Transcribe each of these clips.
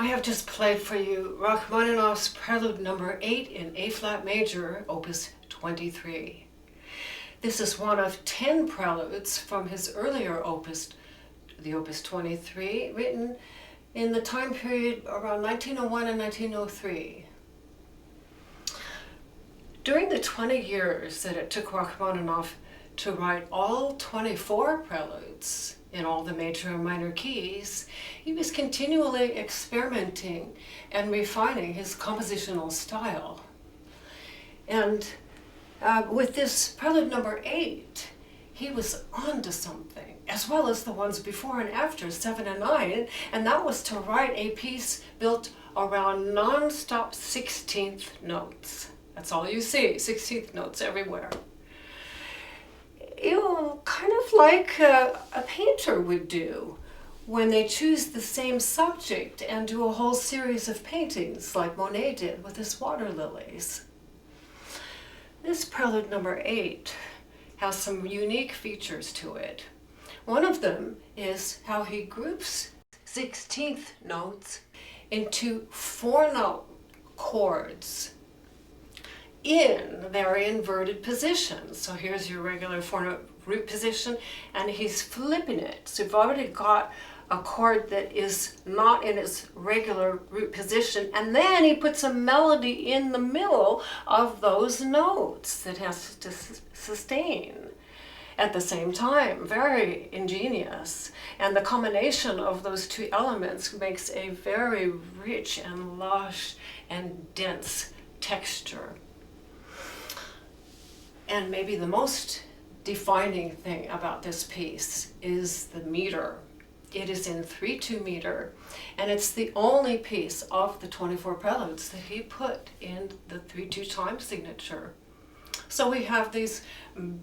I have just played for you Rachmaninoff's Prelude number 8 in A-flat major, opus 23. This is one of 10 preludes from his earlier opus, the opus 23, written in the time period around 1901 and 1903. During the 20 years that it took Rachmaninoff to write all 24 preludes in all the major and minor keys, he was continually experimenting and refining his compositional style. And with this Prelude number 8, he was onto something, as well as the ones before and after, 7 and 9, and that was to write a piece built around non-stop 16th notes. That's all you see, 16th notes everywhere. Kind of like a painter would do when they choose the same subject and do a whole series of paintings like Monet did with his water lilies. This Prelude number 8 has some unique features to it. One of them is how he groups 16th notes into 4-note chords in very inverted positions. So here's your regular 4-note root position, and he's flipping it. So you've already got a chord that is not in its regular root position, and then he puts a melody in the middle of those notes that has to sustain at the same time. Very ingenious. And the combination of those two elements makes a very rich and lush and dense texture. And maybe the most defining thing about this piece is the meter. It is in 3/2 meter, and it's the only piece of the 24 preludes that he put in the 3/2 time signature. So we have these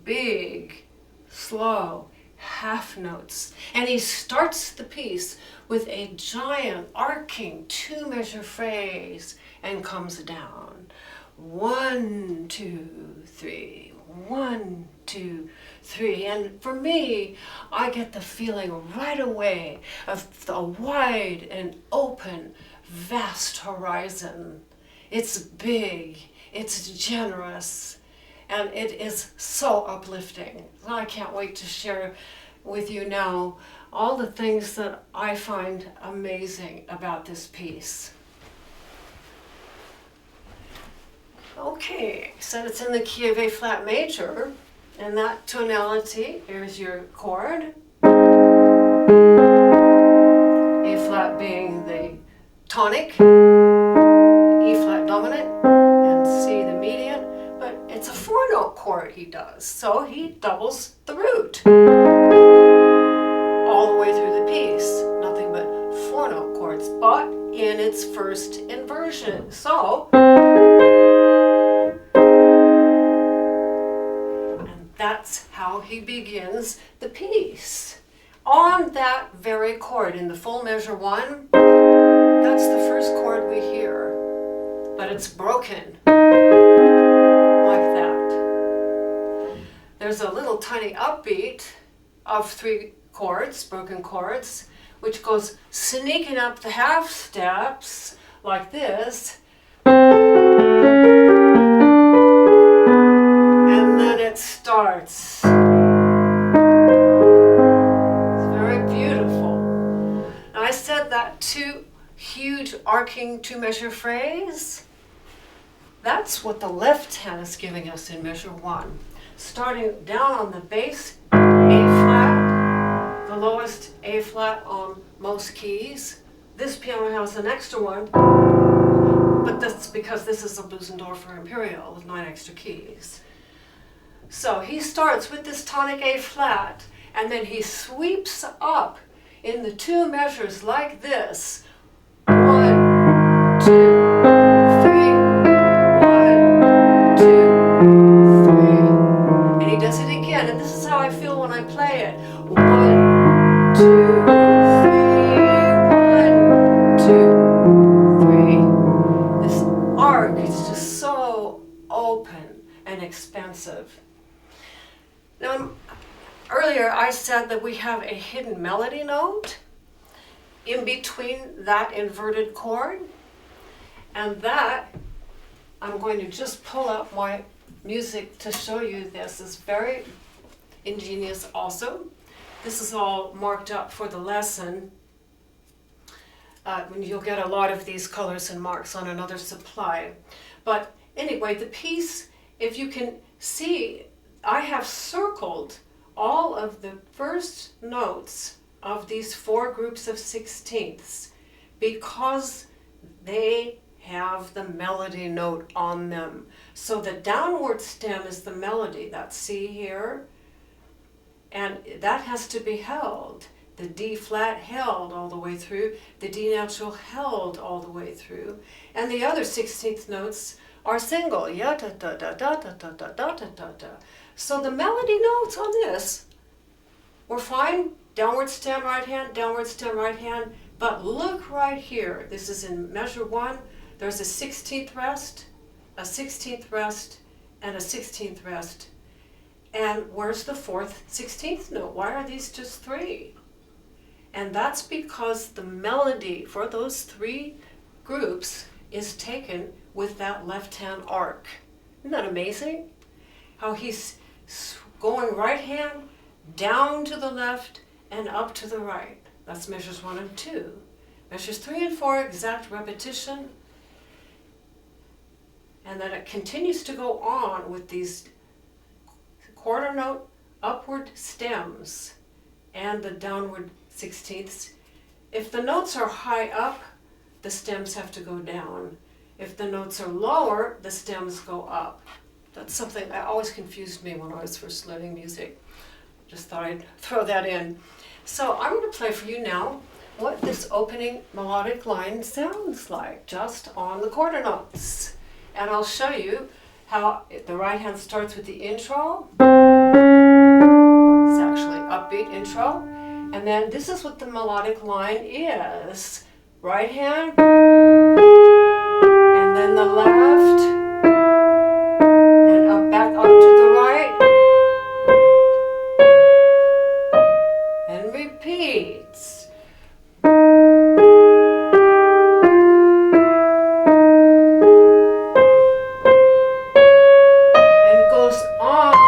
big, slow half notes, and he starts the piece with a giant arcing 2-measure phrase and comes down. 1, 2, 3. 1, 2, 3. And for me, I get the feeling right away of the wide and open, vast horizon. It's big, it's generous, and it is so uplifting. I can't wait to share with you now all the things that I find amazing about this piece. Okay, so it's in the key of A-flat major, and that tonality, here's your chord. A-flat being the tonic, E-flat dominant, and C the median, but it's a 4-note chord he does, so he doubles the root all the way through the piece. Nothing but 4-note chords, but in its first inversion. So, that's how he begins the piece. On that very chord, in the full measure 1, that's the first chord we hear, but it's broken like that. There's a little tiny upbeat of 3 chords, broken chords, which goes sneaking up the half steps like this. Starts. It's very beautiful. Now I said that 2 huge arcing 2-measure phrase. That's what the left hand is giving us in measure 1. Starting down on the bass, A-flat, the lowest A-flat on most keys. This piano has an extra one, but that's because this is a Bösendorfer Imperial with 9 extra keys. So he starts with this tonic A-flat, and then he sweeps up in the 2 measures like this. 1, 2, 3. 1, 2, 3. And he does it again, and this is how I feel when I play it. 1, 2, 3. 1, 2, 3. This arc is just so open and expansive. Now, earlier I said that we have a hidden melody note. in between that inverted chord. And that, I'm going to just pull up my music to show you this. It's very ingenious also. This is all marked up for the lesson. You'll get a lot of these colors and marks on another supply. But anyway, the piece, if you can see, I have circled all of the first notes of these 4 groups of sixteenths because they have the melody note on them. So the downward stem is the melody, that C here, and that has to be held. The D flat held all the way through, the D natural held all the way through, and the other 16th notes are single, ya da da da da da da da da da da da. So the melody notes on this were fine, downward stem right hand, downward stem right hand, but look right here, this is in measure 1, there's a 16th rest, a 16th rest, and a 16th rest. And where's the 4th 16th note? Why are these just 3? And that's because the melody for those 3 groups is taken with that left hand arc. Isn't that amazing? How he's going right hand down to the left and up to the right. That's measures 1 and 2. Measures 3 and 4, exact repetition. And then it continues to go on with these quarter note upward stems and the downward 16ths. If the notes are high up, the stems have to go down. If the notes are lower, the stems go up. That's something that always confused me when I was first learning music. Just thought I'd throw that in. So I'm going to play for you now what this opening melodic line sounds like, just on the quarter notes. And I'll show you how the right hand starts with the intro. It's actually upbeat intro. And then this is what the melodic line is. Right hand, and then the left, and up back up to the right, and repeats. And goes on.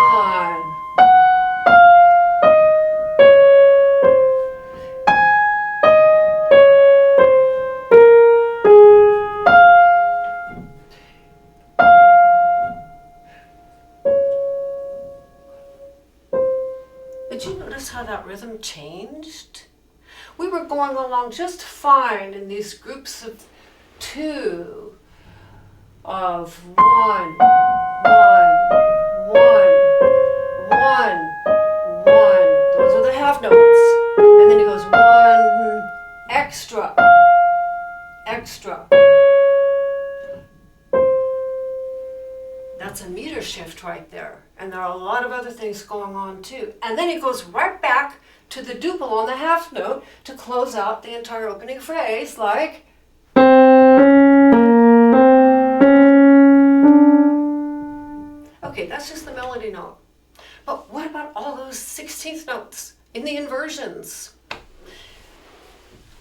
Did you notice how that rhythm changed? We were going along just fine in these groups of 2, of 1, 1, 1, 1, 1. Those are the half notes. And then he goes 1, extra, extra. That's a meter shift right there. And there are a lot of other things going on too. And then he goes right back to the duple on the half note to close out the entire opening phrase, like. Okay, that's just the melody note. But what about all those 16th notes in the inversions?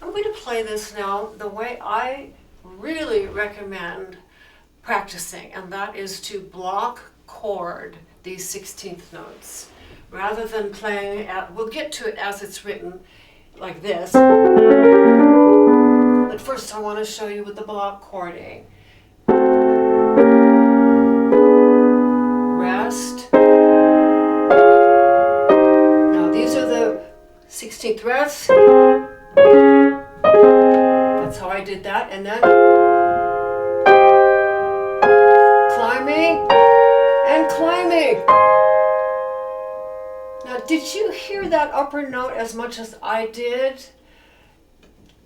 I'm going to play this now the way I really recommend practicing, and that is to block chord these 16th notes rather than playing at, we'll get to it as it's written like this, but first I want to show you with the block chording. Rest. Now these are the 16th rests. That's how I did that, and then climbing and climbing. Now, did you hear that upper note as much as I did?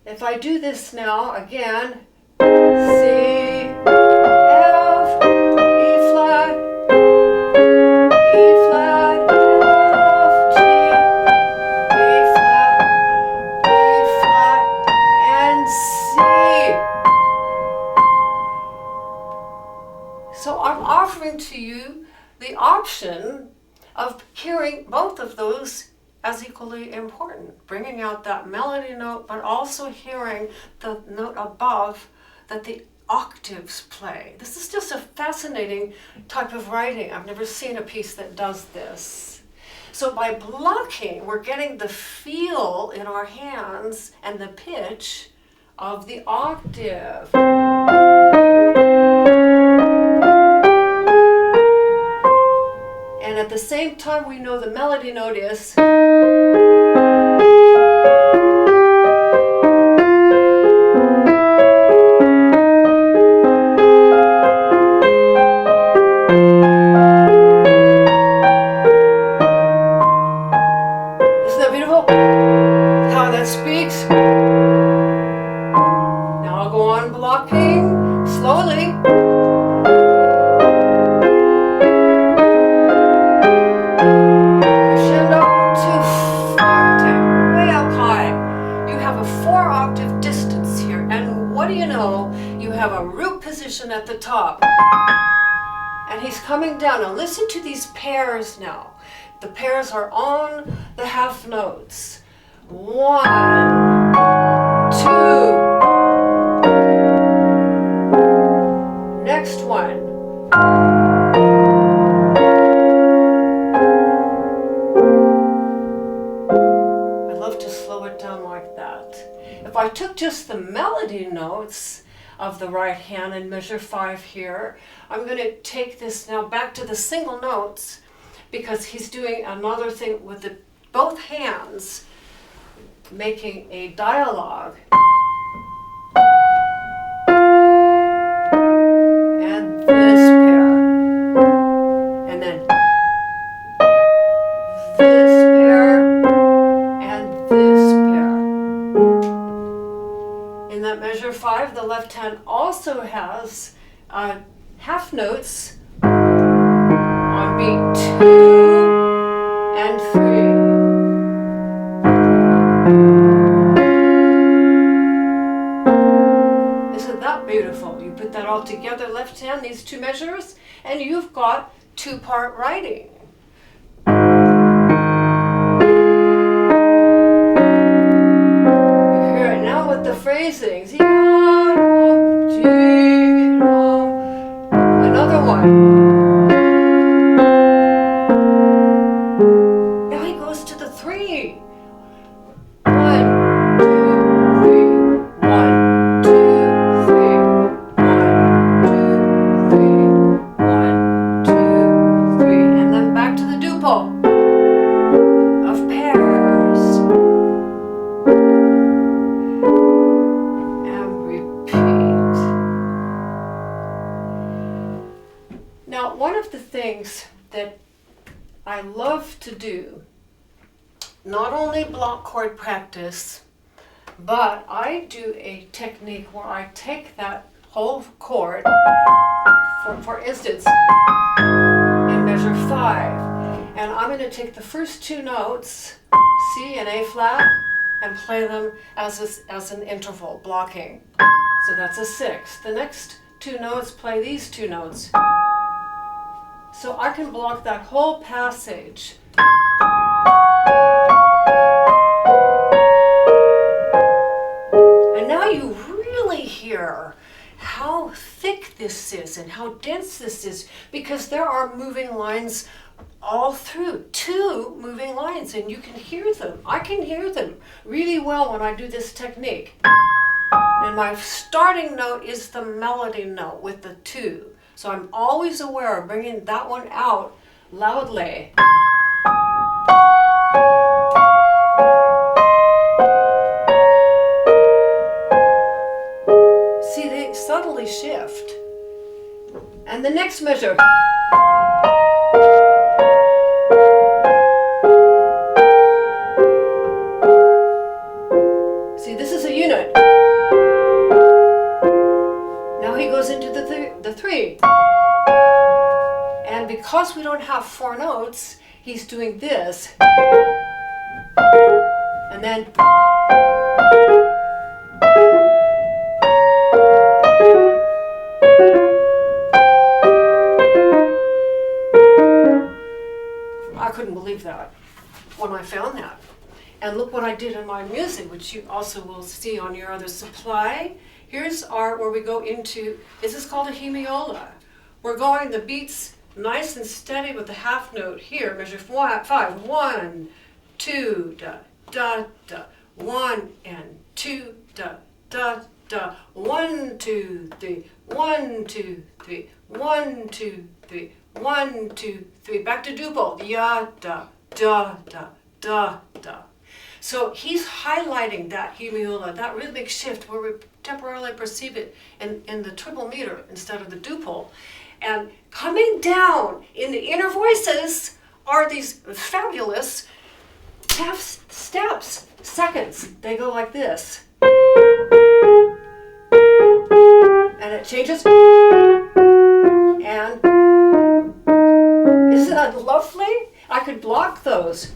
If I do this now, again, C, F, E flat, F, G, A flat, E flat, and C. So I'm offering to you the option of hearing both of those as equally important. Bringing out that melody note, but also hearing the note above that the octaves play. This is just a fascinating type of writing. I've never seen a piece that does this. So by blocking, we're getting the feel in our hands and the pitch of the octave. And at the same time, we know the melody note is. Isn't that beautiful? How that speaks. Now I'll go on blocking slowly. Crescendo to 4-octave, way up high. You have a 4-octave distance here, and what do you know? You have a root position at the top. And he's coming down. Now listen to these pairs now. The pairs are on the half notes. 1, 2. Next one. I love to slow it down like that. If I took just the melody notes of the right hand and measure 5 here, I'm going to take this now back to the single notes, because he's doing another thing with both hands, making a dialogue. And this pair. And then this pair and this pair. In that measure 5, the left hand also has half notes on beat 2 and 3. Isn't that beautiful? You put that all together, left hand, these two measures, and you've got 2-part writing. You hear it now with the phrasings. Another one. Now he goes to the 3. 1, 2, 3. 1, 2, 3. 1, 2, 3. 1, 2, 3. And then back to the duple of pairs. And repeat. Now, one of the things that I love to do, not only block chord practice, but I do a technique where I take that whole chord, for instance, in measure 5, and I'm going to take the first 2 notes, C and A flat, and play them as an interval, blocking. So that's a 6. The next 2 notes play these 2 notes. So I can block that whole passage. And now you really hear how thick this is and how dense this is, because there are moving lines all through, 2 moving lines, and you can hear them. I can hear them really well when I do this technique. And my starting note is the melody note with the 2. So I'm always aware of bringing that one out loudly. See, they subtly shift. And the next measure. See, this is a unit. Now he goes into the 3. And because we don't have 4 notes, he's doing this. And then I couldn't believe that when I found that. And look what I did in my music, which you also will see on your other supply. Here's our, where we go into, this is called a hemiola. We're going the beats nice and steady with the half note here. Measure 5. 1, 2, da, da, da. 1 and 2, da, da, da. 1, 2, 3. 1, 2, 3. 1, 2, 3. 1, 2, 3. Back to duple. Ya, da, da, da, da, da. So he's highlighting that hemiola, that rhythmic shift where we temporarily perceive it in the triple meter instead of the duple. And coming down in the inner voices are these fabulous half steps, seconds. They go like this. And it changes. And isn't that lovely? I could block those.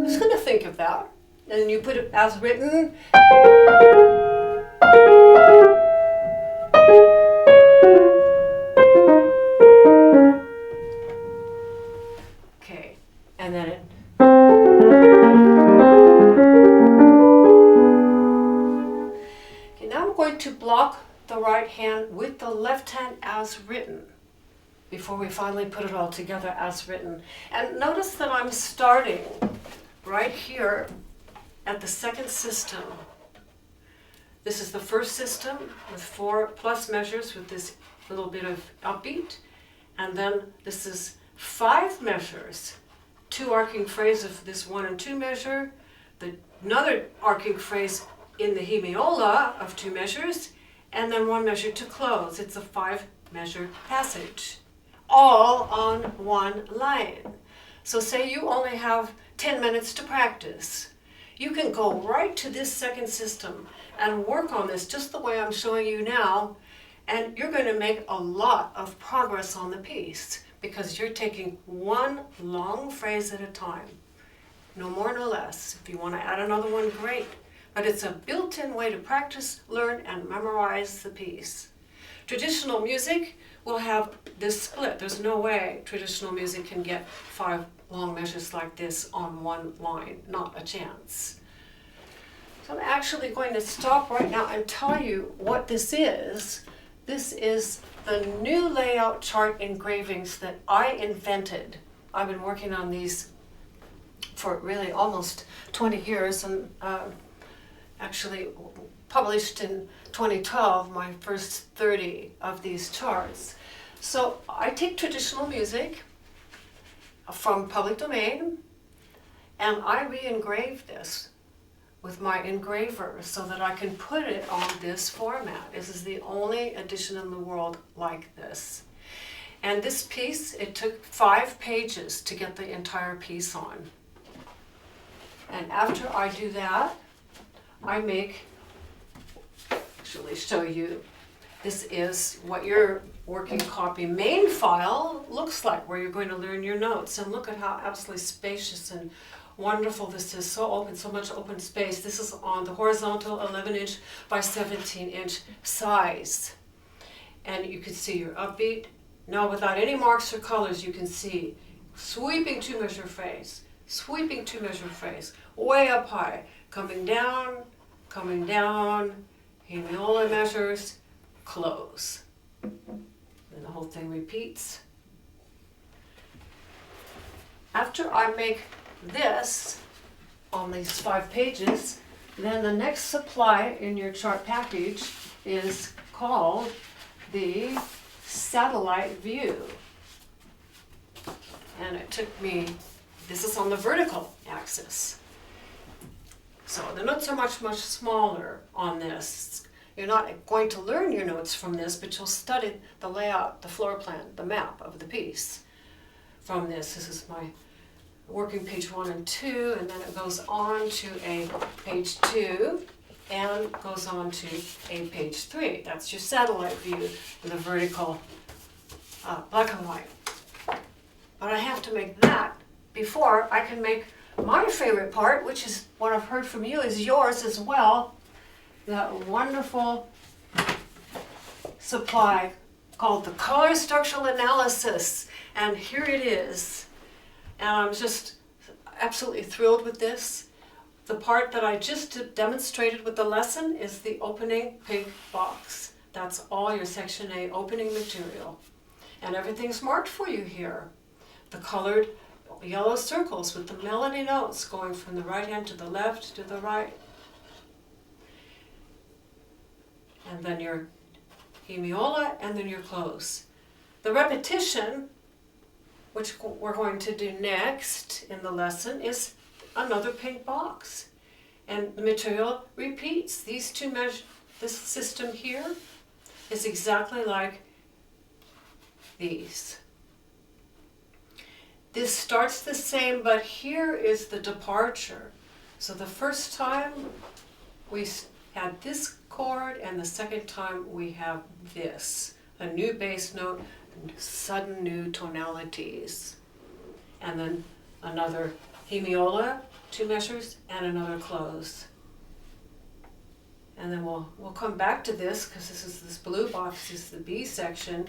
Who's going to think of that? And you put it as written. Okay, and then it. Okay, now I'm going to block the right hand with the left hand as written before we finally put it all together as written. And notice that I'm starting right here at the second system. This is the first system with 4 plus measures with this little bit of upbeat. And then this is 5 measures, 2 arcing phrase of this 1 and 2 measure, another arcing phrase in the hemiola of 2 measures, and then 1 measure to close. It's a 5 measure passage, all on 1 line. So say you only have 10 minutes to practice. You can go right to this second system and work on this just the way I'm showing you now, and you're going to make a lot of progress on the piece because you're taking 1 long phrase at a time. No more, no less. If you want to add another one, great. But it's a built-in way to practice, learn, and memorize the piece. Traditional music will have this split. There's no way traditional music can get 5 long measures like this on 1 line. Not a chance. So I'm actually going to stop right now and tell you what this is. This is the new layout chart engravings that I invented. I've been working on these for really almost 20 years and actually published in 2012 my first 30 of these charts. So I take traditional music from public domain and I re-engrave this with my engraver so that I can put it on this format. This is the only edition in the world like this. And this piece, it took 5 pages to get the entire piece on. And after I do that, I actually show you, this is what your working copy main file looks like, where you're going to learn your notes. And look at how absolutely spacious and wonderful this is, so open, so much open space. This is on the horizontal 11-inch by 17-inch size. And you can see your upbeat. Now without any marks or colors, you can see sweeping 2-measure phrase, sweeping 2-measure phrase, way up high, coming down, hemiola measures, close. And the whole thing repeats. After I make this on these 5 pages, then the next supply in your chart package is called the satellite view. And it took me, this is on the vertical axis. So the notes are much, much smaller on this. You're not going to learn your notes from this, but you'll study the layout, the floor plan, the map of the piece from this. This is my working page 1 and 2, and then it goes on to a page 2 and goes on to a page 3. That's your satellite view in the vertical black and white. But I have to make that before I can make my favorite part, which is what I've heard from you, is yours as well. That wonderful supply called the Color Structural Analysis. And here it is. And I'm just absolutely thrilled with this. The part that I just demonstrated with the lesson is the opening pink box. That's all your Section A opening material. And everything's marked for you here. The colored yellow circles with the melody notes going from the right hand to the left to the right. And then your hemiola, and then your close. The repetition, which we're going to do next in the lesson, is another pink box. And the material repeats. These two measures, this system here is exactly like these. This starts the same, but here is the departure. So the first time we had this chord, and the second time we have this, a new bass note, and sudden new tonalities. And then another hemiola, 2 measures, and another close. And then we'll come back to this, because this blue box is the B section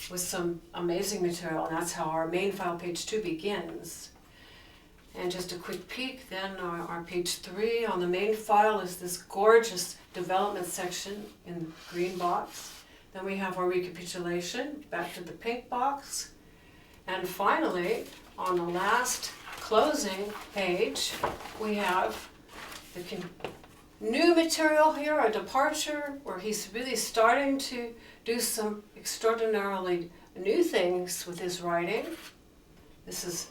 with some amazing material, and that's how our main file page 2 begins. And just a quick peek, then our page 3 on the main file is this gorgeous development section in the green box. Then we have our recapitulation, back to the pink box. And finally, on the last closing page, we have the new material here, a departure, where he's really starting to do some extraordinarily new things with his writing. This is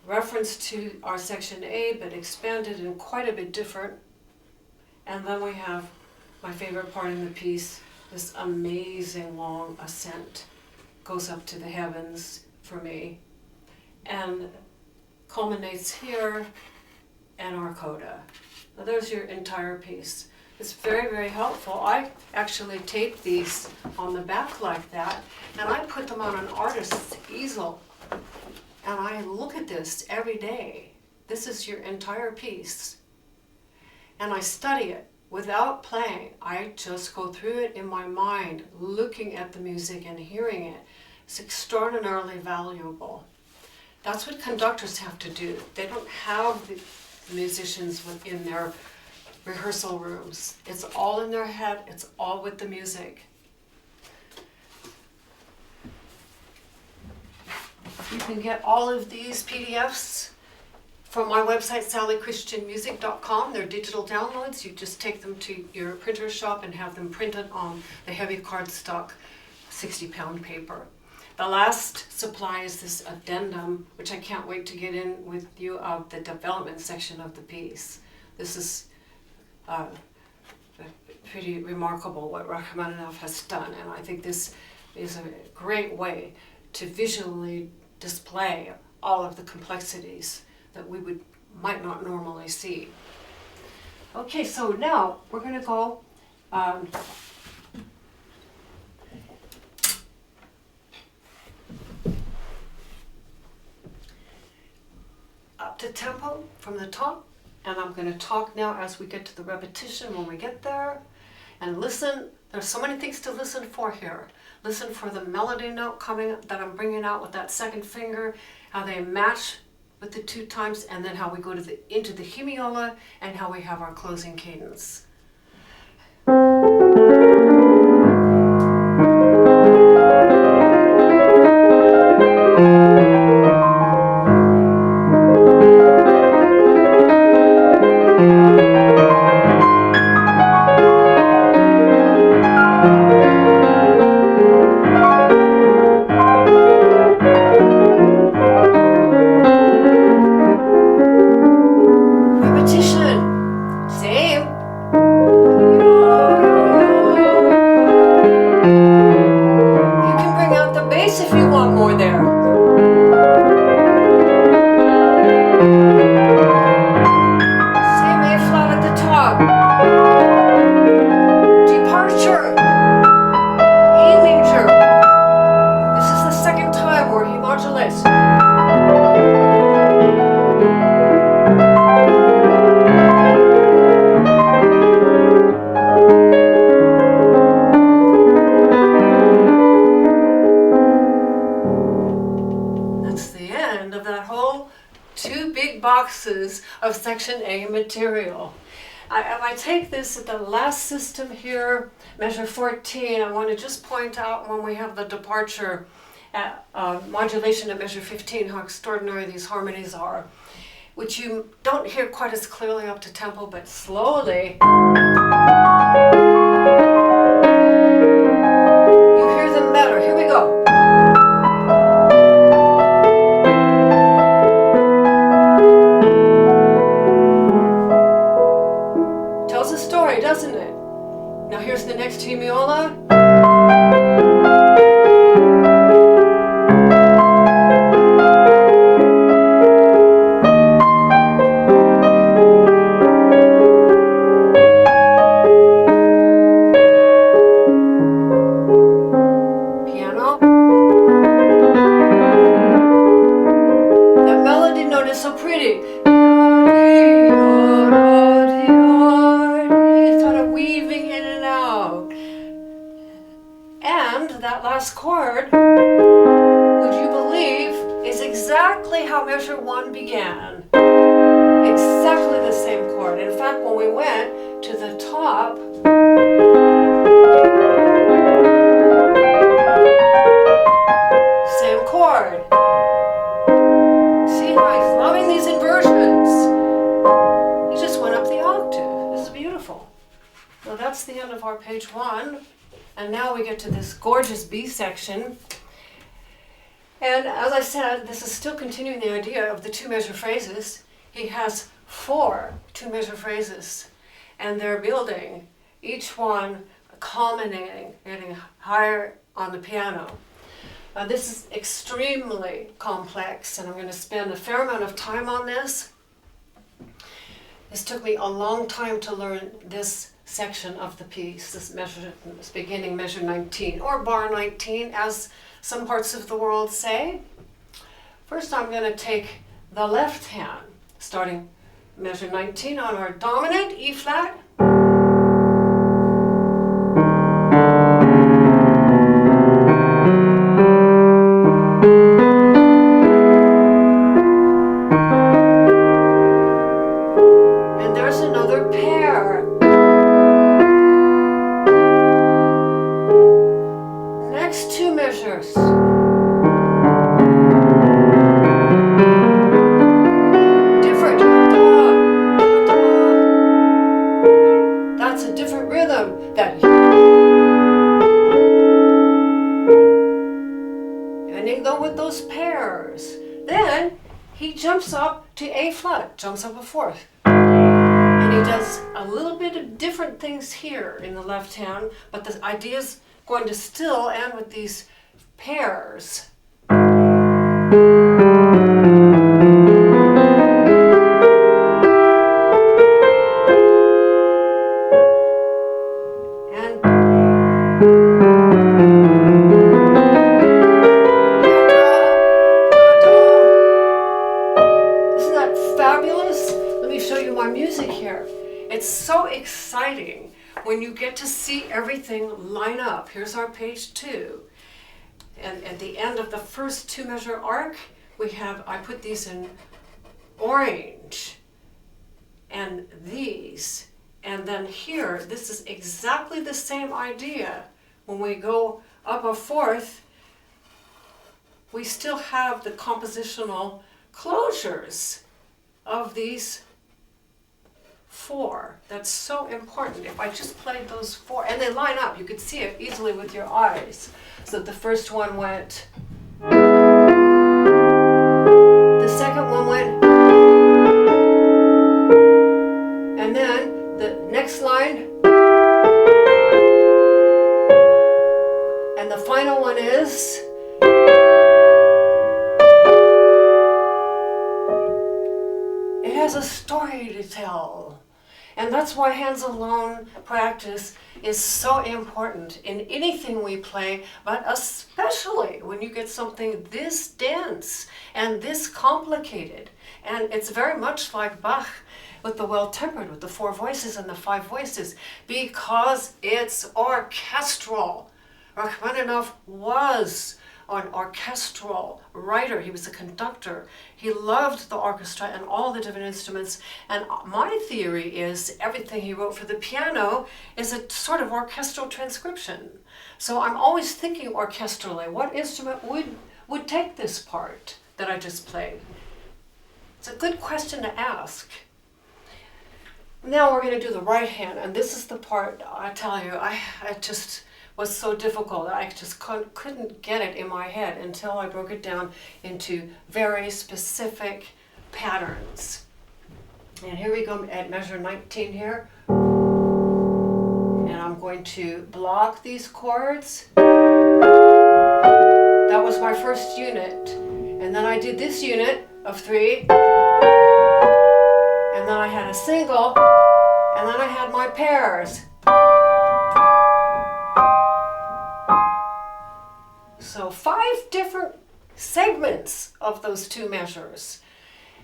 reference to our Section A, but expanded and quite a bit different. And then we have my favorite part in the piece, this amazing long ascent. Goes up to the heavens for me, and culminates here and our coda. Now there's your entire piece. It's very, very helpful. I actually taped these on the back like that, and I put them on an artist's easel. And I look at this every day. This is your entire piece. And I study it without playing. I just go through it in my mind, looking at the music and hearing it. It's extraordinarily valuable. That's what conductors have to do. They don't have the musicians within their rehearsal rooms. It's all in their head. It's all with the music. You can get all of these PDFs from my website, sallychristianmusic.com. They're digital downloads. You just take them to your printer shop and have them printed on the heavy cardstock 60-pound paper. The last supply is this addendum, which I can't wait to get in with you, of the development section of the piece. This is pretty remarkable what Rachmaninoff has done, and I think this is a great way to visually display all of the complexities that we might not normally see. Okay, so now we're going to go up to tempo from the top, and I'm going to talk now as we get to the repetition when we get there. And listen, there's so many things to listen for here. Listen for the melody note coming that I'm bringing out with that second finger, how they match with the 2 times, and then how we go into the hemiola, and how we have our closing cadence. Repetition, same. that whole 2 big boxes of section A material. If I take this at the last system here, measure 14, I want to just point out when we have the departure at modulation at measure 15, how extraordinary these harmonies are, which you don't hear quite as clearly up to tempo, but slowly you hear them better. Here we go. Tells a story, doesn't it? Now here's the next tremiola. Piano. That melody note is so pretty. That last chord, would you believe, is exactly how measure 1 began. Exactly the same chord. In fact, when we went to the top, same chord. See how he's loving these inversions? He just went up the octave. This is beautiful. Well, that's the end of our page 1. And now we get to this gorgeous B section. And as I said, this is still continuing the idea of the 2-measure phrases. He has 4 2-measure phrases, and they're building, each one culminating, getting higher on the piano. This is extremely complex, and I'm going to spend a fair amount of time on this. This took me a long time to learn this section of the piece, this beginning measure 19, or bar 19, as some parts of the world say. First, I'm going to take the left hand, starting measure 19 on our dominant E flat. And there's another pair. Next 2 measures. Different. That's a different rhythm. And they go with those pairs. Then he jumps up to A flat, jumps up a 4th. And he does a little bit of different things here in the left hand, but the idea's going to still end with these pairs. And isn't that fabulous? Let me show you my music here. It's so exciting when you get to see everything line up. Here's our page 2. And at the end of the first 2-measure arc, I put these in orange, and these. And then here, this is exactly the same idea. When we go up a 4th, we still have the compositional closures of these 4. That's so important. If I just played those 4, and they line up, you could see it easily with your eyes. So the first one went, the second one went, and then the next line, and the final one is, it has a story to tell. And that's why hands-alone practice is so important in anything we play, but especially when you get something this dense and this complicated. And it's very much like Bach with the well-tempered, with the 4 voices and the 5 voices, because it's orchestral. Rachmaninoff was an orchestral writer. He was a conductor. He loved the orchestra and all the different instruments. And my theory is everything he wrote for the piano is a sort of orchestral transcription. So I'm always thinking orchestrally, what instrument would take this part that I just played? It's a good question to ask. Now we're going to do the right hand, and this is the part, I tell you, it just was so difficult. I just couldn't get it in my head until I broke it down into very specific patterns. And here we go at measure 19 here. And I'm going to block these chords. That was my first unit. And then I did this unit of 3. And then I had a single, and then I had my pairs. So 5 different segments of those 2 measures.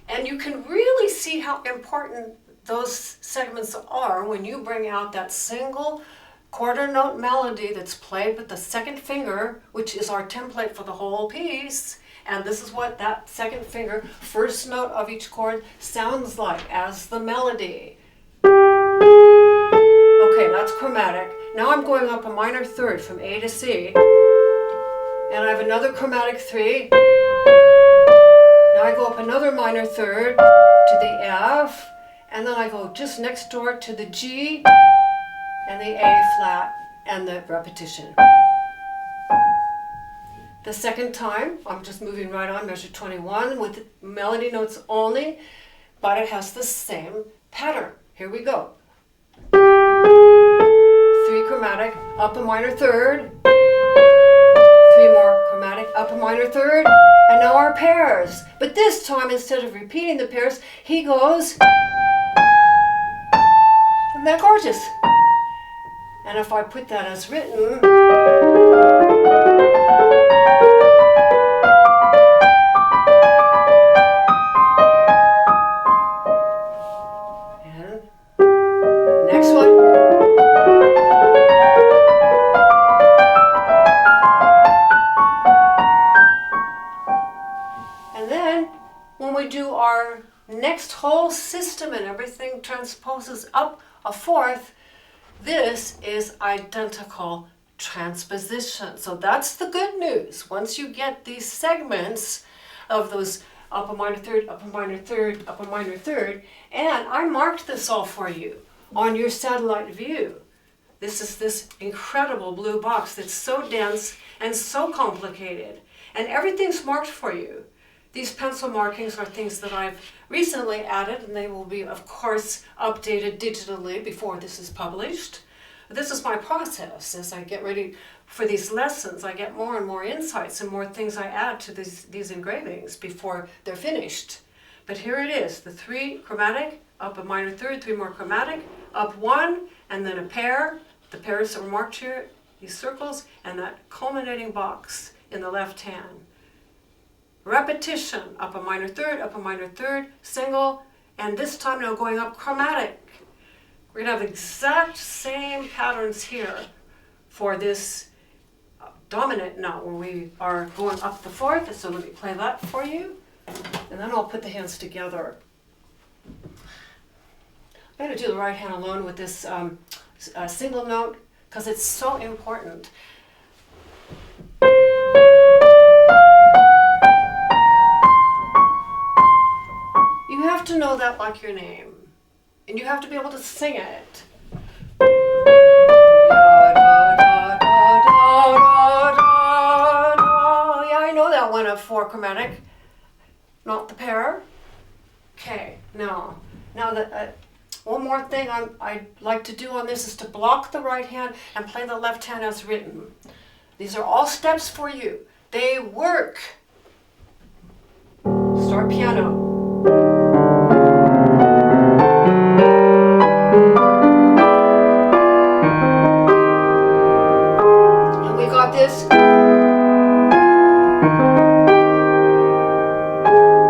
And you can really see how important those segments are when you bring out that single quarter note melody that's played with the second finger, which is our template for the whole piece. And this is what that second finger, first note of each chord, sounds like as the melody. Okay, that's chromatic. Now I'm going up a minor third from A to C. And I have another chromatic 3. Now I go up another minor third to the F. And then I go just next door to the G and the A flat and the repetition. The second time, I'm just moving right on, measure 21, with melody notes only, but it has the same pattern. Here we go. 3 chromatic, up a minor third. 3 more chromatic, up a minor third. And now our pairs. But this time, instead of repeating the pairs, he goes. Isn't that gorgeous? And if I put that as written, next whole system and everything transposes up a fourth, this is identical transposition. So that's the good news. Once you get these segments of those up a minor third, up a minor third, up a minor third, and I marked this all for you on your satellite view. This is this incredible blue box that's so dense and so complicated, and everything's marked for you. These pencil markings are things that I've recently added, and they will be, of course, updated digitally before this is published. This is my process. As I get ready for these lessons, I get more and more insights and more things I add to these engravings before they're finished. But here it is, the 3 chromatic, up a minor third, 3 more chromatic, up 1, and then a pair. The pairs that were marked here, these circles, and that culminating box in the left hand. Repetition, up a minor third, single, and this time now going up chromatic. We're going to have the exact same patterns here for this dominant note where we are going up the fourth. So let me play that for you, and then I'll put the hands together. I'm going to do the right hand alone with this single note because it's so important. You have to know that like your name, and you have to be able to sing it. Yeah, I know that one of 4 chromatic, not the pair. Okay, now that one more thing I'd like to do on this is to block the right hand and play the left hand as written. These are all steps for you. They work. Start piano. And we got this.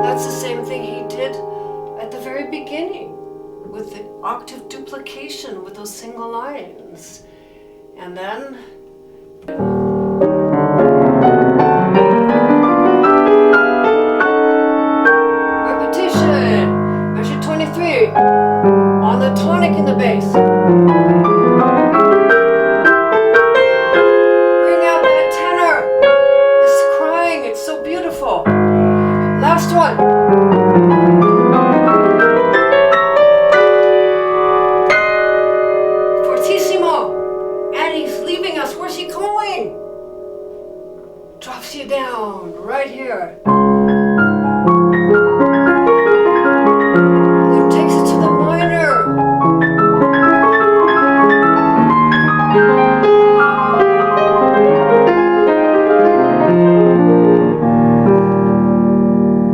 That's the same thing he did at the very beginning with the octave duplication with those single lines. And then Fortissimo. And he's leaving us. Where's he going? Drops you down right here. And takes it to the minor.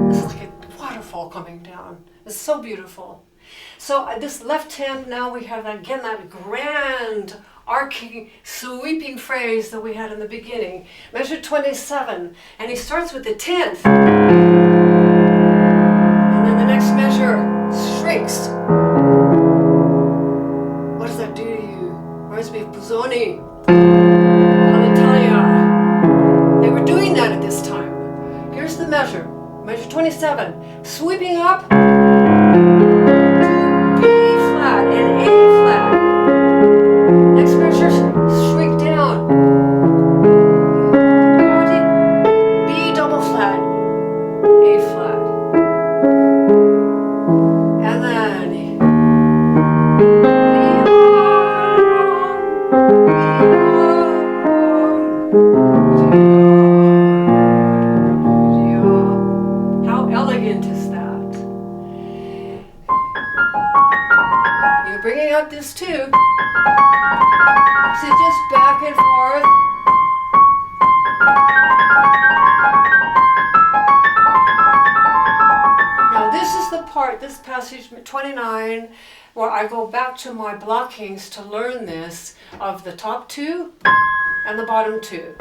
This is like a waterfall coming down. It's so beautiful. So this left hand, now we have again that grand arcing, sweeping phrase that we had in the beginning. Measure 27, and he starts with the 10th. And then the next measure shrinks. What does that do to you? Reminds me of Busoni, Alitalia. They were doing that at this time. Here's the measure. Measure 27, sweeping up to B flat and A flat. Next measure, shrink down. B double flat, A flat. And then how elegant is that? You're bringing out this too. So just back and forth. Now this is the part, this passage 29, where I go back to my blockings to learn this of the top two and the bottom two.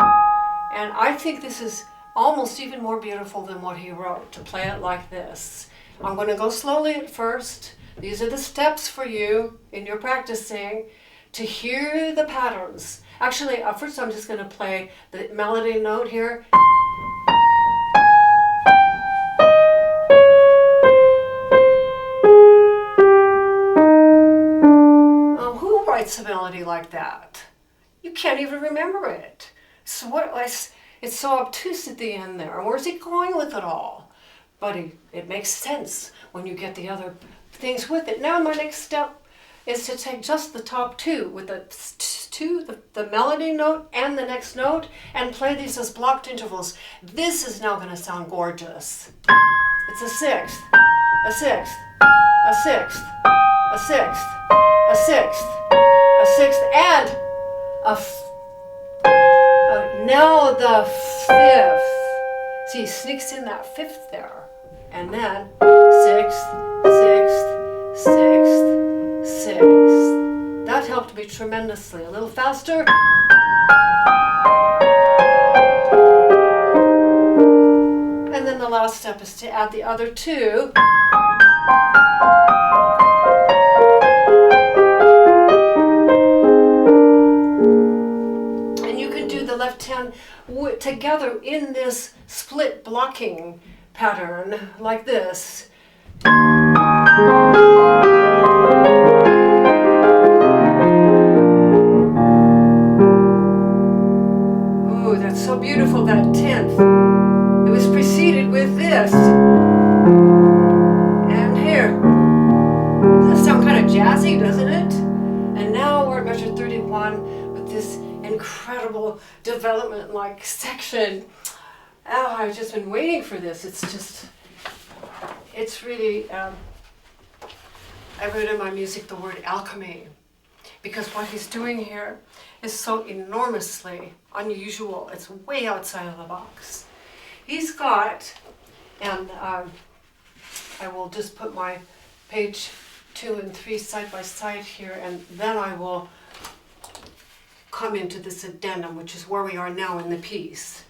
And I think this is almost even more beautiful than what he wrote, to play it like this. I'm going to go slowly at first. These are the steps for you in your practicing to hear the patterns. Actually, first I'm just going to play the melody note here. Who writes a melody like that? You can't even remember it. So what? It's so obtuse at the end there. Where's he going with it all? But it makes sense when you get the other things with it. Now my next step is to take just the top two with the melody note and the next note and play these as blocked intervals. This is now going to sound gorgeous. It's a sixth, a sixth, a sixth, a sixth, a sixth, a sixth, and now the fifth. See, he sneaks in that fifth there. And then sixth, sixth, sixth, sixth. That helped me tremendously. A little faster. And then the last step is to add the other two. And you can do the left hand together in this split blocking pattern like this. Ooh, that's so beautiful, that 10th. It was preceded with this. And here. Doesn't that sound kind of jazzy, doesn't it? And now we're at measure 31 with this incredible development-like section. Oh, I've just been waiting for this. It's really, I wrote in my music the word alchemy, because what he's doing here is so enormously unusual. It's way outside of the box. He's got, and I will just put my page 2 and 3 side by side here, and then I will come into this addendum, which is where we are now in the piece.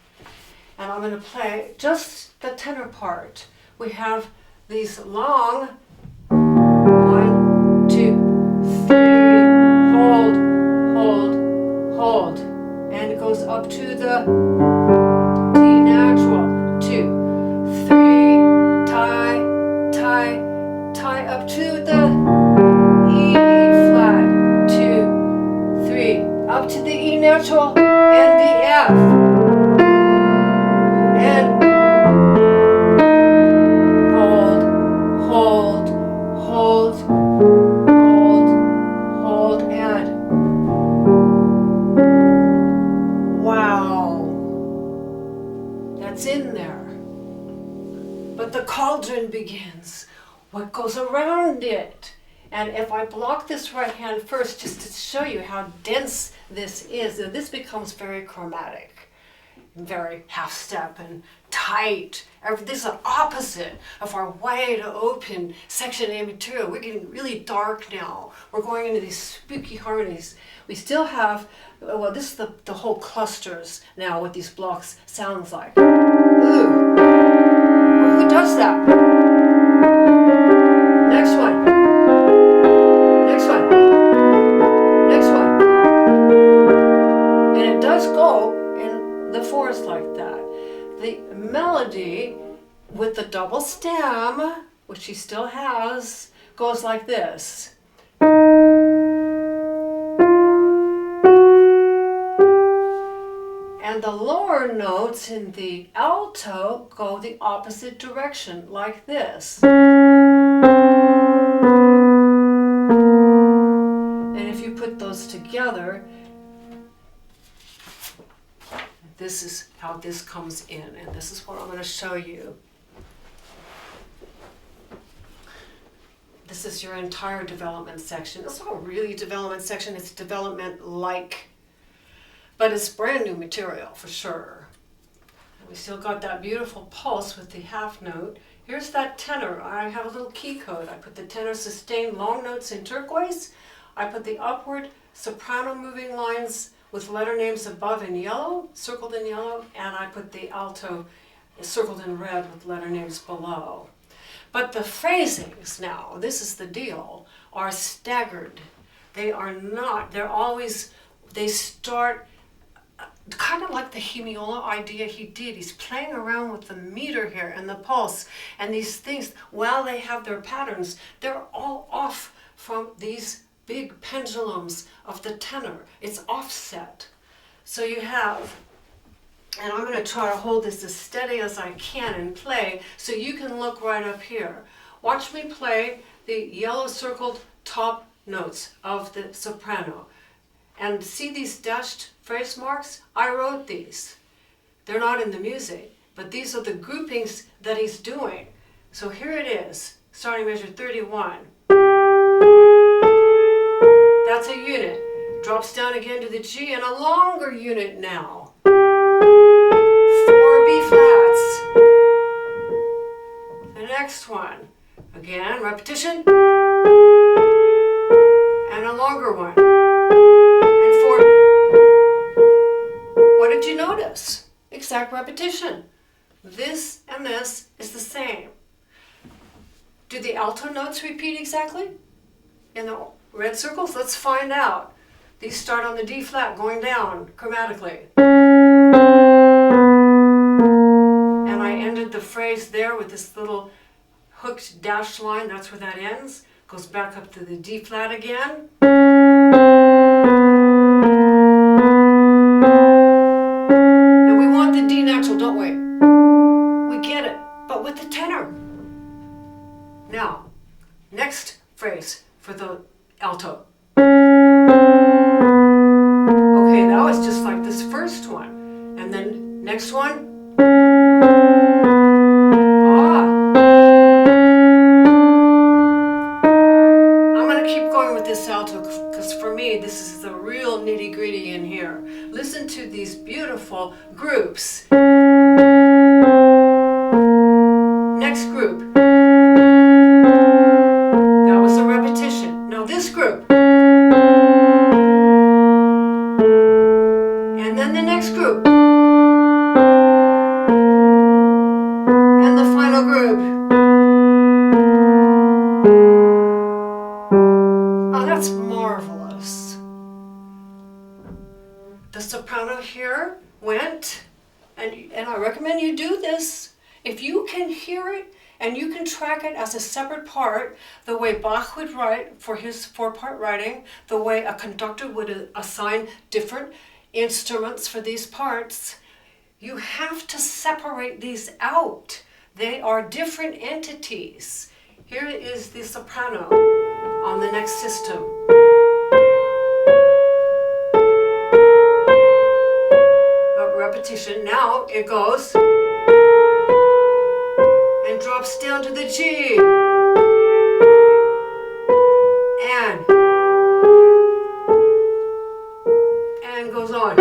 And I'm going to play just the tenor part. We have these long 1, 2, 3, hold, hold, hold, and it goes up to the D natural, 2, 3, tie, tie, tie up to the E flat, 2, 3, up to the E natural and the F. And hold. But the cauldron begins. What goes around it? And if I block this right hand first, just to show you how dense this is, and this becomes very chromatic, very half step and tight. This is the opposite of our wide open section A material. We're getting really dark now. We're going into these spooky harmonies. We still have, well, this is the whole clusters now, what these blocks sounds like. Ooh, well, who does that? Next one. Next one. Next one. And it does go in the fours like that. The melody with the double stem, which she still has, goes like this. And the lower notes in the alto go the opposite direction, like this. And if you put those together, this is how this comes in, and this is what I'm going to show you. This is your entire development section. It's not really development section, it's development-like. But it's brand new material, for sure. And we still got that beautiful pulse with the half note. Here's that tenor. I have a little key code. I put the tenor sustain long notes in turquoise. I put the upward soprano moving lines with letter names above in yellow, circled in yellow, and I put the alto circled in red with letter names below. But the phrasings now, this is the deal, are staggered. They are not, they're always, they start kind of like the hemiola idea he did. He's playing around with the meter here and the pulse and these things. While they have their patterns, they're all off from these big pendulums of the tenor. It's offset. So you have, and I'm going to try to hold this as steady as I can and play so you can look right up here. Watch me play the yellow circled top notes of the soprano. And see these dashed phrase marks? I wrote these. They're not in the music, but these are the groupings that he's doing. So here it is, starting measure 31. That's a unit. Drops down again to the G and a longer unit now. 4 B flats. The next one. Again, repetition. And a longer one. And 4. What did you notice? Exact repetition. This and this is the same. Do the alto notes repeat exactly? In the red circles? Let's find out. These start on the D flat going down chromatically. And I ended the phrase there with this little hooked dashed line. That's where that ends. Goes back up to the D flat again. Now we want the D natural, don't we? We get it, but with the tenor. Now, next phrase for the alto. Okay, that was just like this first one. And then next one. I'm going to keep going with this alto because for me this is the real nitty-gritty in here. Listen to these beautiful groups. Next group. That was a repetition. Now this group. And then the next group. And the final group. Oh, that's marvelous. The soprano here went, and I recommend you do this. If you can hear it and you can track it as a separate part, the way Bach would write for his 4-part writing, the way a conductor would assign different instruments for these parts, you have to separate these out. They are different entities. Here is the soprano on the next system. A repetition. Now it goes and drops drops down to the G. And goes on.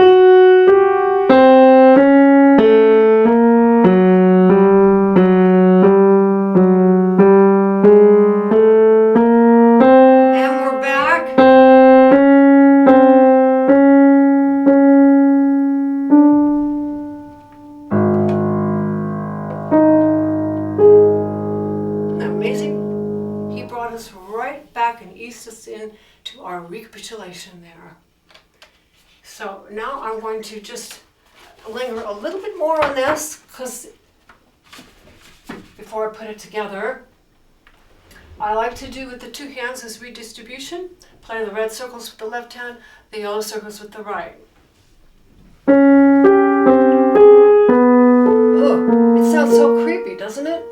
And we're back. Isn't that amazing? He brought us right back and eased us in to our recapitulation there. So now I'm going to just linger a little bit more on this, because before I put it together, I like to do with the two hands is redistribution. Play the red circles with the left hand, the yellow circles with the right. Oh, it sounds so creepy, doesn't it?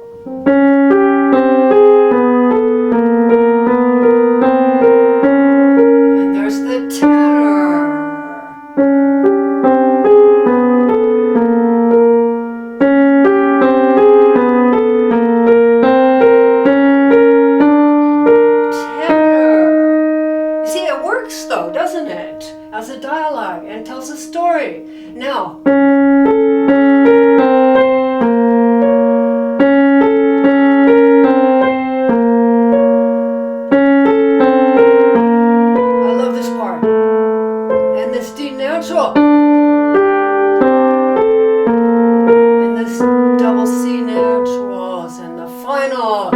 And there's the tenor. Doesn't it? As a dialogue and tells a story. Now, I love this part. And this D natural. And this double C naturals and the final.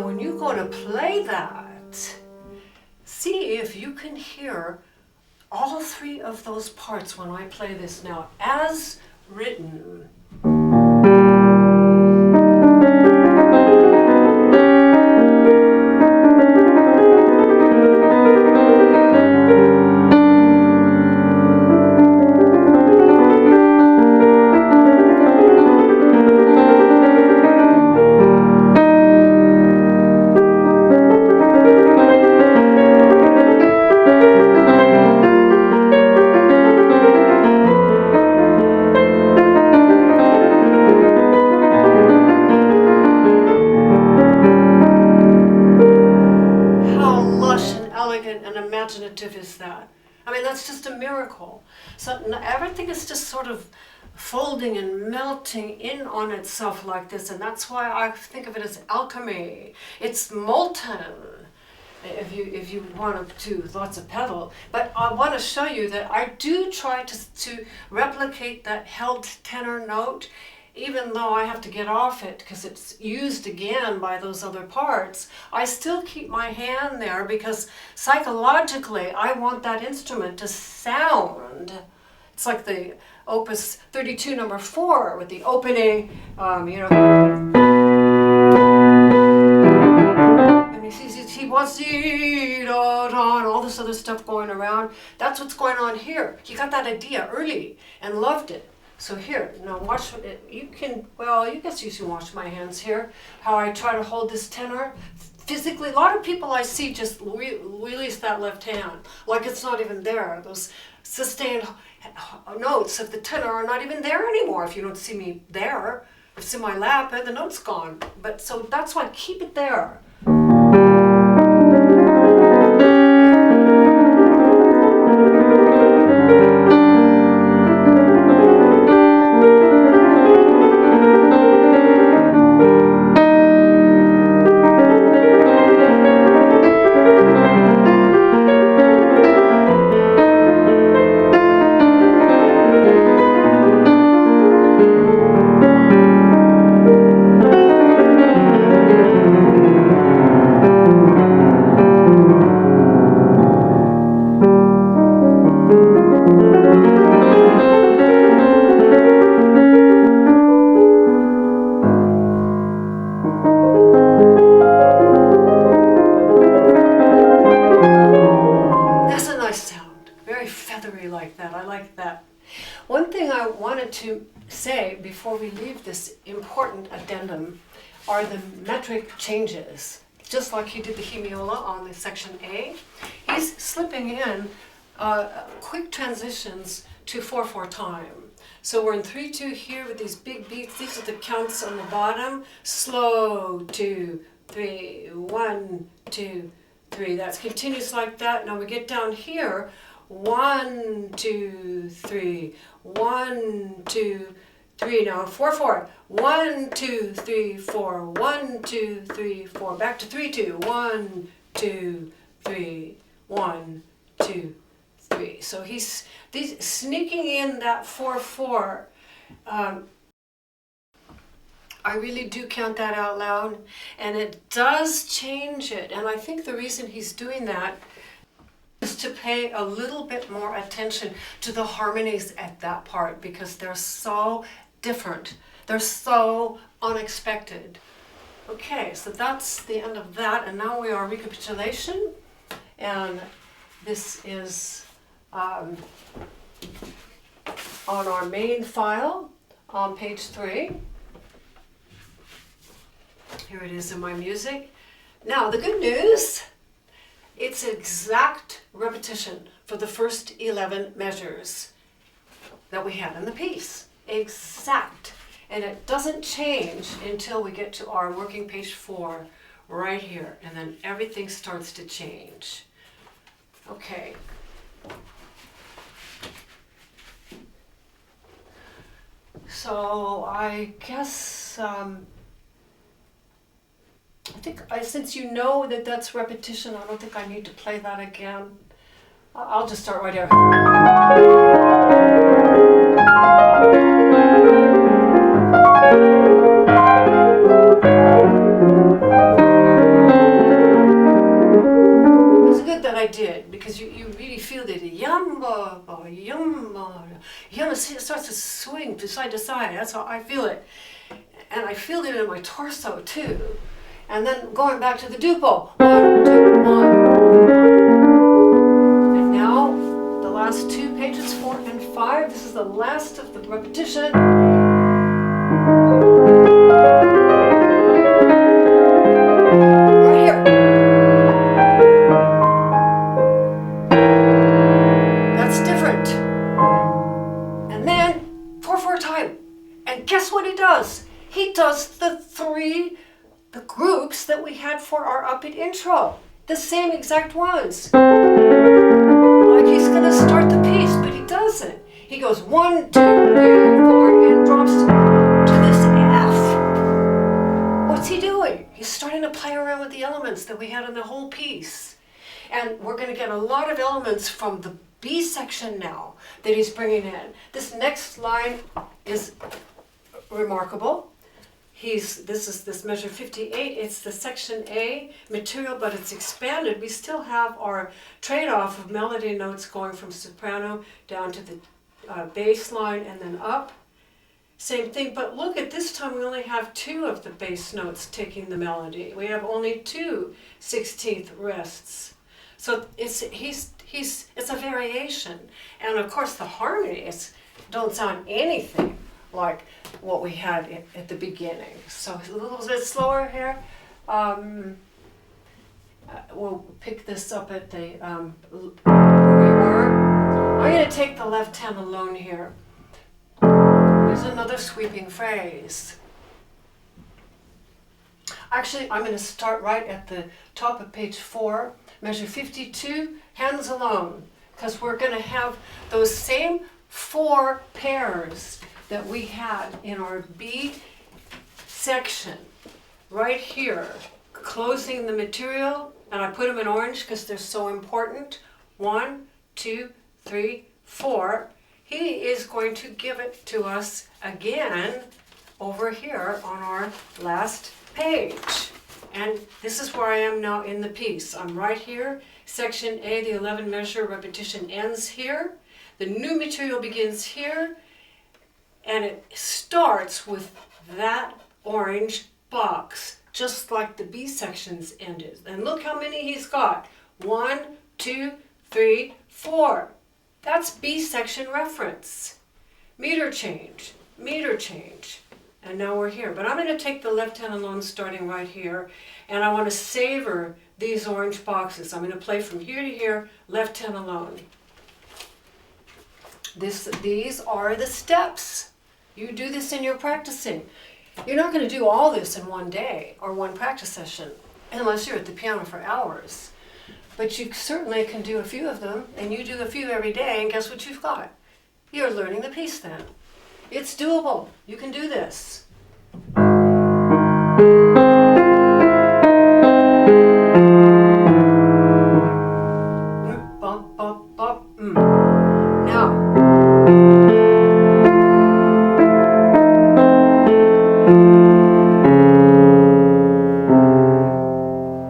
When you're going to play that, see if you can hear all three of those parts when I play this now, as written. Is that? I mean, that's just a miracle. So everything is just sort of folding and melting in on itself like this, and that's why I think of it as alchemy. It's molten. If you want to do lots of pedal, but I want to show you that I do try to replicate that held tenor note, even though I have to get off it because it's used again by those other parts. I still keep my hand there because psychologically I want that instrument to sound. It's like the Opus 32 number 4 with the opening, and he wants and all this other stuff going around. That's what's going on here. He got that idea early and loved it. So here, now watch it. You can watch my hands here, how I try to hold this tenor. Physically, a lot of people I see just release that left hand, like it's not even there. Those sustained notes of the tenor are not even there anymore if you don't see me there. If it's in my lap, the note's gone. But so that's why keep it there. To say before we leave this important addendum are the metric changes. Just like he did the hemiola on the section A, he's slipping in quick transitions to 4/4 time. So we're in 3/2 here with these big beats. These are the counts on the bottom. Slow, 2, 3, 1, 2, 3. That's continuous like that. Now we get down here. 1, 2, 3. 1, 2, 3. Now 4/4. 1, 2, 3, 4. 1, 2, 3, 4. Back to 3/2. 1, 2, 3. 1, 2, 3. So he's sneaking in that 4/4. I really do count that out loud, and it does change it. And I think the reason he's doing that is to pay a little bit more attention to the harmonies at that part, because they're so different. They're so unexpected. Okay, so that's the end of that, and now we are recapitulation, and this is on our main file on page 3. Here it is in my music. Now the good news, it's exact repetition for the first 11 measures that we had in the piece. Exact. And it doesn't change until we get to our working page 4 right here, and then everything starts to change. Okay. So I guess since you know that that's repetition, I don't think I need to play that again. I'll just start right here. It's good that I did, because you really feel that yamba, yamba, yamba. It starts to swing to side. That's how I feel it. And I feel it in my torso too. And then going back to the dupo. 1, 2, 1. And now the last 2 pages, 4 and 5. This is the last of the repetition. Right here. That's different. And then 4/4 time. And guess what he does? He does the groups that we had for our upbeat intro. The same exact ones. Like he's going to start the piece, but he doesn't. He goes 1, 2, 3, 4, and drops to this F. What's he doing? He's starting to play around with the elements that we had in the whole piece. And we're going to get a lot of elements from the B section now that he's bringing in. This next line is remarkable. This measure 58, it's the section A material, but it's expanded. We still have our trade-off of melody notes going from soprano down to the bass line and then up. Same thing, but look, at this time we only have 2 of the bass notes taking the melody. We have only 2 16th rests. So it's a variation. And of course the harmonies don't sound anything like what we had at the beginning. So a little bit slower here. We'll pick this up at the where we were. I'm going to take the left hand alone here. There's another sweeping phrase. Actually, I'm going to start right at the top of page 4, measure 52, hands alone, because we're going to have those same 4 pairs that we had in our B section right here, closing the material, and I put them in orange because they're so important. 1, 2, 3, 4. He is going to give it to us again over here on our last page. And this is where I am now in the piece. I'm right here, section A, the 11 measure repetition ends here. The new material begins here. And it starts with that orange box, just like the B sections ended. And look how many he's got. 1, 2, 3, 4. That's B section reference. Meter change, meter change. And now we're here. But I'm going to take the left hand alone starting right here. And I want to savor these orange boxes. I'm going to play from here to here, left hand alone. These are the steps. You do this in your practicing. You're not going to do all this in one day or one practice session, unless you're at the piano for hours. But you certainly can do a few of them, and you do a few every day, and guess what you've got? You're learning the piece then. It's doable. You can do this. Bump, bump, bump. Now.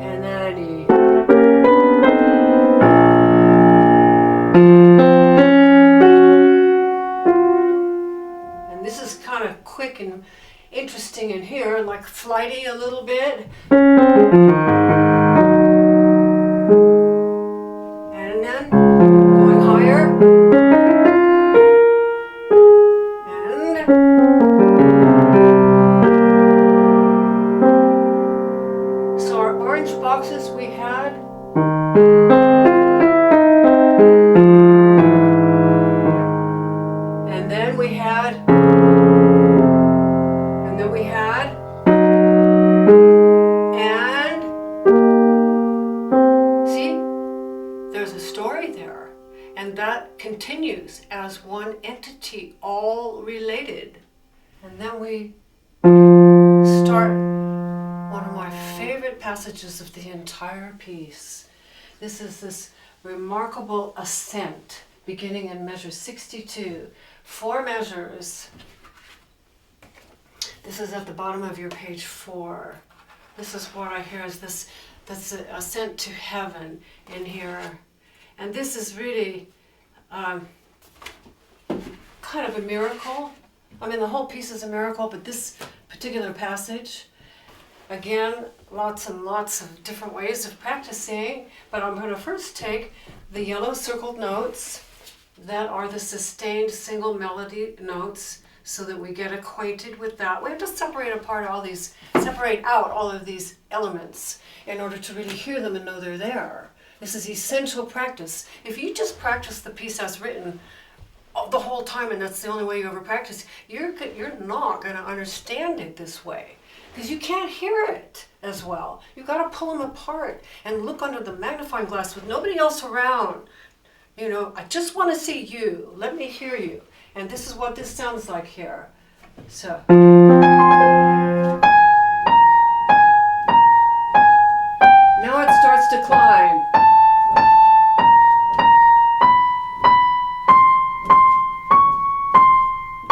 And then E. And this is kind of quick and interesting in here, like flighty a little bit. And then going higher. And so our orange boxes we had. And then we had. And then we had. And see, there's a story there. And that continues as one entity, all related. And then we start one of my favorite passages of the entire piece. This is this remarkable ascent beginning in measure 62. 4 measures. This is at the bottom of your page 4. This is what I hear is this, that's an ascent to heaven in here. And this is really kind of a miracle. I mean, the whole piece is a miracle, but this particular passage, again, lots and lots of different ways of practicing, but I'm going to first take the yellow circled notes that are the sustained single melody notes so that we get acquainted with that. We have to separate out all of these elements in order to really hear them and know they're there. This is essential practice. If you just practice the piece as written the whole time and that's the only way you ever practice, you're not going to understand it this way because you can't hear it as well. You've got to pull them apart and look under the magnifying glass with nobody else around. You know, I just want to see you. Let me hear you. And this is what this sounds like here. So. Now it starts to climb.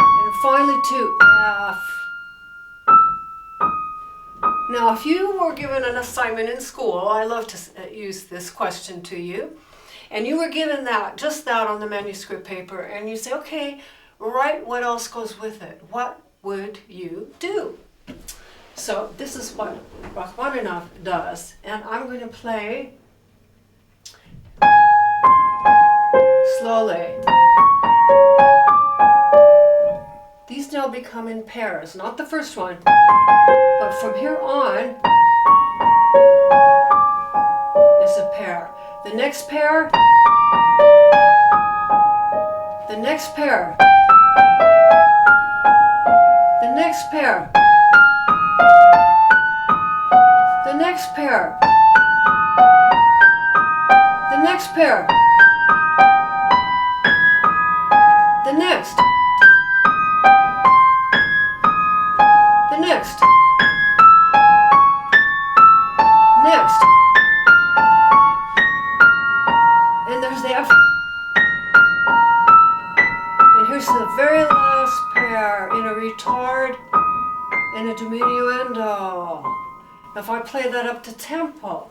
And finally to F. Now, if you were given an assignment in school, I love to use this question to you, and you were given that, just that on the manuscript paper, and you say, okay, write what else goes with it. What would you do? So this is what Rachmaninoff does, and I'm going to play slowly. These now become in pairs, not the first one, but from here on is a pair. The next pair, the next pair, the next pair, the next pair, the next pair, the next, the next, next, and there's the F. And here's the very last pair in a retard and a diminuendo. If I play that up to tempo.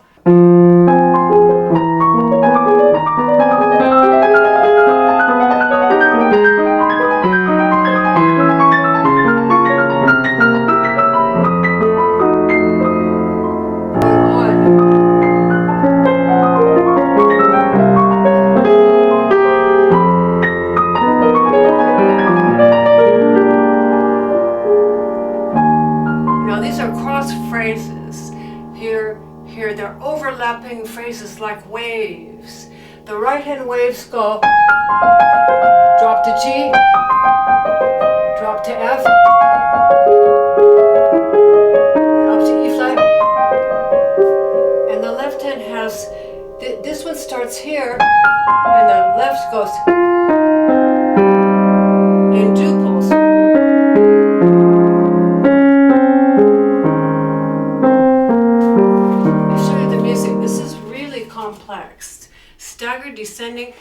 Phrases like waves. the right hand waves go drop to G, drop to F, up to E flat, and the left hand has, this one starts here, and the left goes in duples. I'll show you the music. This is really complex. Staggered descending.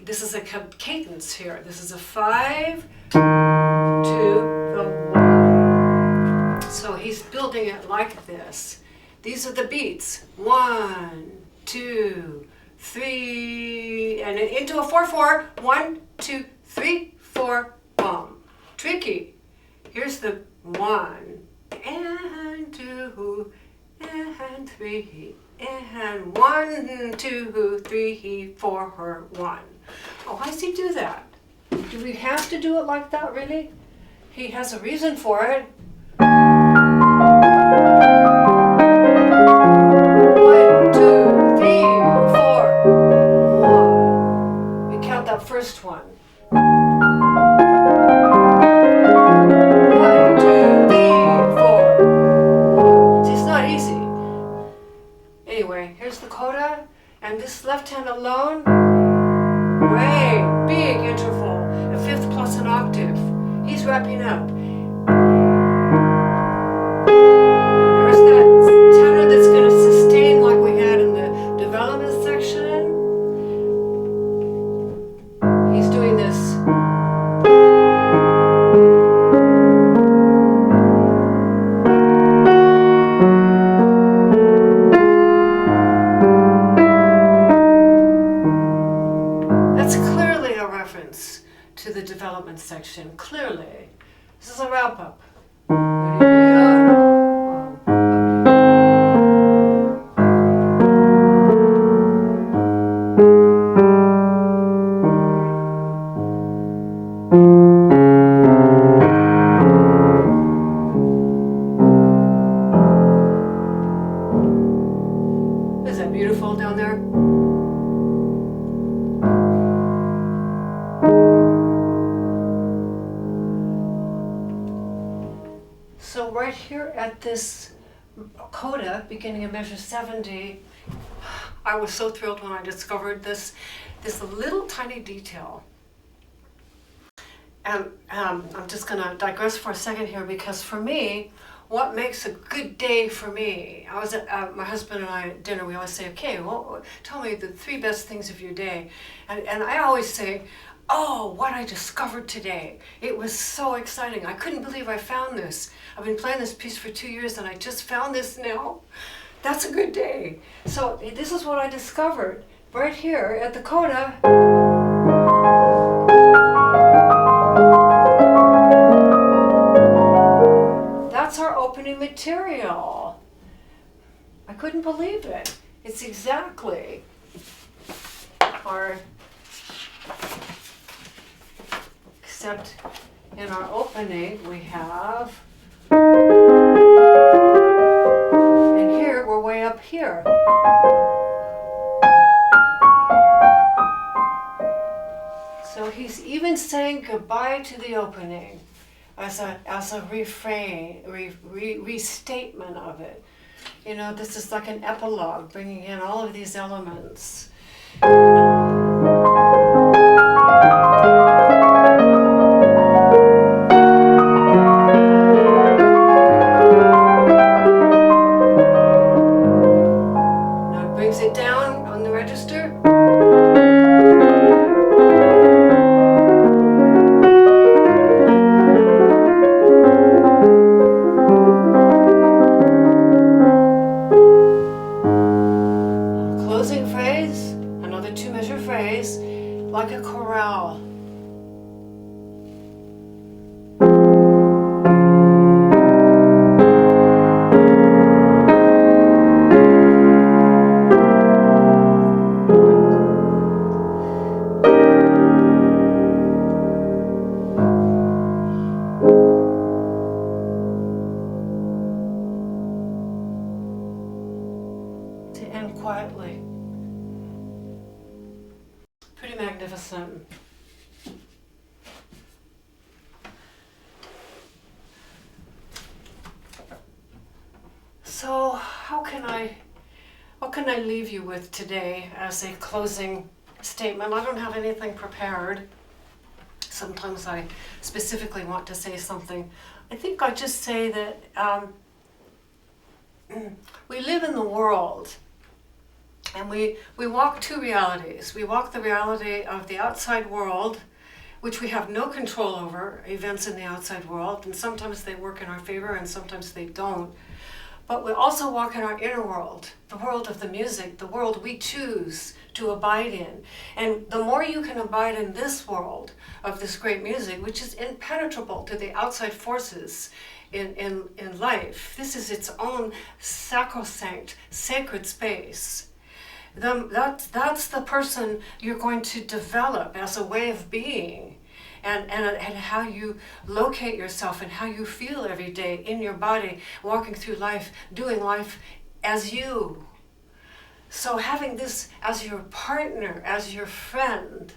This is a cadence here. This is a 5 to the 1. So he's building it like this. These are the beats. 1, 2, 3, and into a 4/4. 1, 2, 3, 4, boom. Tricky. Here's the 1 and 2 and 3 and 1, 2, 3, 4, 1. Oh, how does he do that? Do we have to do it like that, really? He has a reason for it. 1, 2, 3, 4, 1. We count that first one. 1, 2, 3, 4. See, it's not easy. Anyway, here's the coda, and this left hand alone, way big interval, a fifth plus an octave. He's wrapping up. There's that tenor that's going to sustain like we had in the development section. He's doing this. To the development section, clearly. This is a wrap up. Is that beautiful down there? So right here at this coda, beginning of measure 70, I was so thrilled when I discovered this little tiny detail. And I'm just going to digress for a second here, because for me, what makes a good day for me? I was at my husband and I at dinner. We always say, okay, well, tell me the 3 best things of your day. And I always say, oh, what I discovered today. It was so exciting. I couldn't believe I found this. I've been playing this piece for 2 years and I just found this now. That's a good day. So this is what I discovered right here at the coda. That's our opening material. I couldn't believe it. It's exactly our, except in our opening we have, and here we're way up here. So he's even saying goodbye to the opening as a refrain, restatement of it. You know, this is like an epilogue, bringing in all of these elements. Now it brings it down on the register. listen. So what can I leave you with today as a closing statement? I don't have anything prepared. Sometimes I specifically want to say something. I think I'll just say that we live in the world, and we walk two realities. We walk the reality of the outside world, which we have no control over, events in the outside world, and sometimes they work in our favor and sometimes they don't. But we also walk in our inner world, the world of the music, the world we choose to abide in. And the more you can abide in this world of this great music, which is impenetrable to the outside forces in life, this is its own sacrosanct, sacred space. That's the person you're going to develop as a way of being. And how you locate yourself and how you feel every day in your body, walking through life, doing life as you. So having this as your partner, as your friend,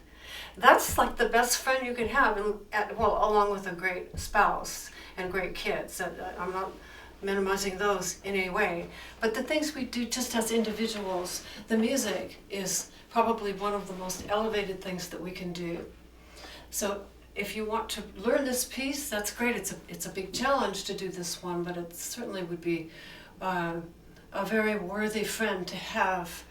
that's like the best friend you can have, along with a great spouse and great kids. I'm not minimizing those in any way. But the things we do just as individuals, the music is probably one of the most elevated things that we can do. So if you want to learn this piece, that's great. It's a big challenge to do this one, but it certainly would be a very worthy friend to have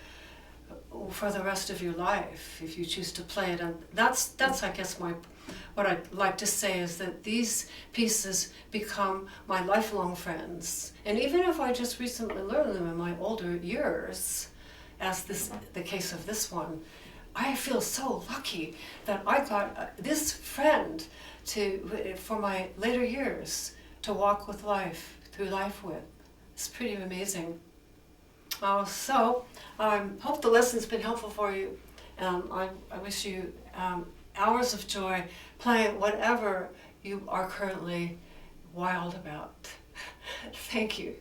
for the rest of your life if you choose to play it. And that's I guess what I'd like to say is that these pieces become my lifelong friends. And even if I just recently learned them in my older years, as the case of this one, I feel so lucky that I got this friend for my later years to walk through life with. It's pretty amazing. So I hope the lesson's been helpful for you. I wish you hours of joy playing whatever you are currently wild about. Thank you.